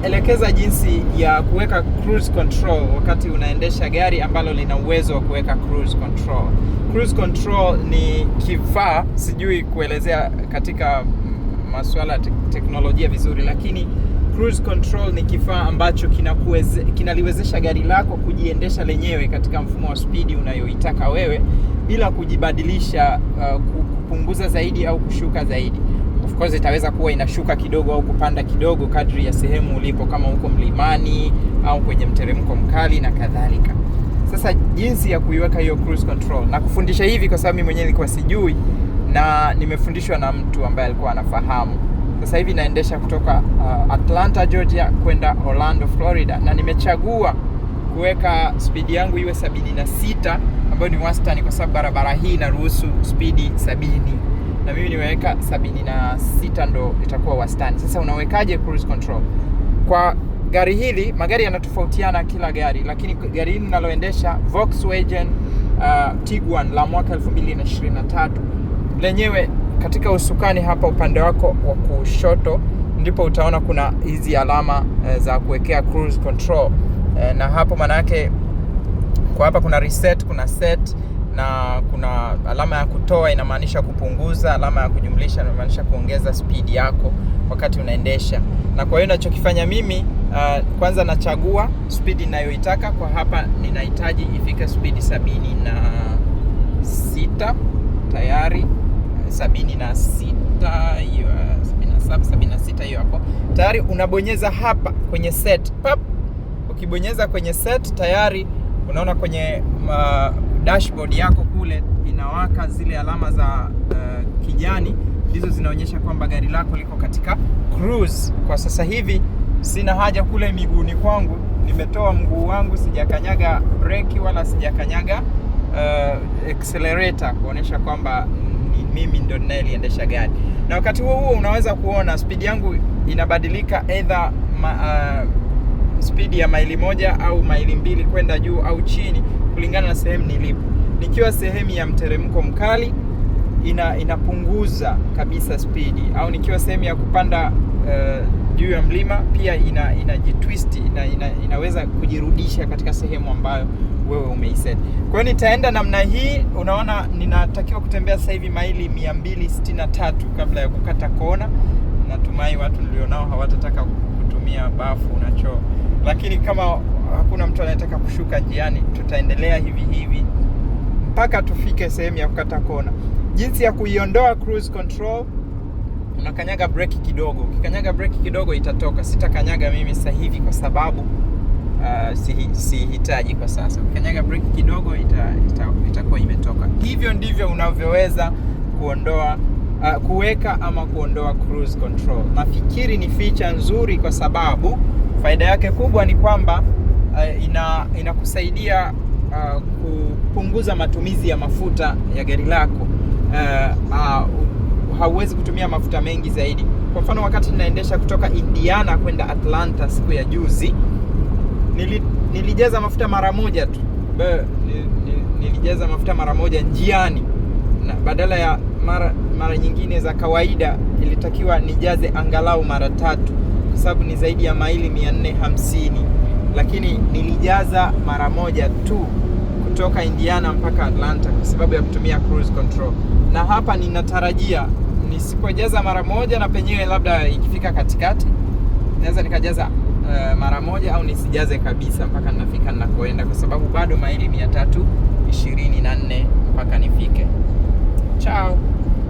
Elekeza jinsi ya kuweka cruise control wakati unaendesha gari ambalo lina uwezo wa kuweka cruise control. Cruise control ni kifaa, sijui kuelezea katika masuala ya teknolojia vizuri, lakini cruise control ni kifaa ambacho kinaliwezesha gari lako kujiendesha lenyewe katika mfumo wa spidi unayoitaka wewe bila kujibadilisha, kupunguza zaidi au kushuka zaidi. Of course itaweza kuwa inashuka kidogo au kupanda kidogo kadri ya sehemu ulipo, kama uko mlimani au kwenye mteremko mkali na kadhalika. Sasa jinsi ya kuiweka hiyo cruise control, na kufundisha hivi kwa sababu mimi mwenyewe nilikuwa sijui na nimefundishwa na mtu ambaye alikuwa anafahamu. Sasa hivi naendesha kutoka Atlanta, Georgia kwenda Orlando, Florida, na nimechagua kuweka speed yangu iwe 76 ambayo ni wastani kwa sababu barabara hii inaruhusu speed 70. Na mimi niweka 76 ndo itakuwa wastani. Sasa unawekaje cruise control? Kwa gari hili, magari yanatofautiana kila gari, lakini gari hili ninaloendesha Volkswagen Tiguan la mwaka 2023, lenyewe katika usukani hapa upande wako wa kushoto ndipo utaona kuna hizi alama za kuwekea cruise control, na hapo maana yake kwa hapa kuna reset, kuna set, na kuna alama ya kutoa inamaanisha kupunguza, alama ya kujumlisha inamaanisha kuongeza speed yako wakati unaendesha. Na kwa hiyo ninachokifanya mimi, kwanza nachagua speed ninayoitaka. Kwa hapa ninahitaji ifike speed 76 tayari, 76 hiyo, 76 hiyo hapo tayari. Unabonyeza hapa kwenye set pap. Ukibonyeza kwenye set tayari unaona kwenye dashboard yako kule inawaka zile alama za kijani, ndizo zinaonyesha kwamba gari lako liko katika cruise. Kwa sasa hivi sina haja kule miguuni kwangu, nimetoa mguu wangu, sijakanyaga breki wala sijakanyaga accelerator kuonesha kwamba mimi ndo ninayeliendesha gari. Na wakati huo unaweza kuona speed yangu inabadilika, either speed ya maili 1 au maili 2 kwenda juu au chini kulingana na sehemu nilipo. Nikiwa sehemu ya mteremko mkali inapunguza kabisa speed, au nikiwa sehemu ya kupanda juu ya mlima pia inajitwist, inaweza kujirudisha katika sehemu ambayo wewe umeiset. Kwa hiyo nitaenda namna hii. Unaona ninatakiwa kutembea sasa hivi maili 263 kabla ya kukata kona. Natumai watu nilionao hawatataka kutumia bafu na choo, lakini kama hakuna mtu anayetaka kushuka njiani, tutaendelea hivi mpaka tufike sehemu ya kukata kona. Jinsi ya kuiondoa cruise control, unakanyaga breki kidogo. Ukikanyaga breki kidogo itatoka. Sitakanyaga mimi sasa hivi kwa sababu sihitaji kwa sasa. Ukikanyaga breki kidogo itakuwa imetoka. Hivyo ndivyo unavyoweza kuondoa kuweka ama kuondoa cruise control. Nafikiri ni feature nzuri kwa sababu faida yake kubwa ni kwamba inakusaidia kupunguza matumizi ya mafuta ya gari lako. Hauwezi kutumia mafuta mengi zaidi. Kwa mfano, wakati ninaendesha kutoka Indiana kwenda Atlanta siku ya juzi, nilijaza mafuta mara moja tu. Nilijaza mafuta mara moja njiani, na badala ya mara nyingine za kawaida ilitakiwa nijaze angalau mara 3 kwa sababu ni zaidi ya maili 450, lakini nilijaza mara moja tu kutoka Indiana mpaka Atlanta kwa sababu ya kutumia cruise control. Na hapa ninatarajia nisipojaza mara moja, na penyewe labda ikifika katikati naweza nikajaza mara moja, au nisijaze kabisa mpaka ninafika ninakoenda, kwa sababu bado maili 324 mpaka nifike. Ciao.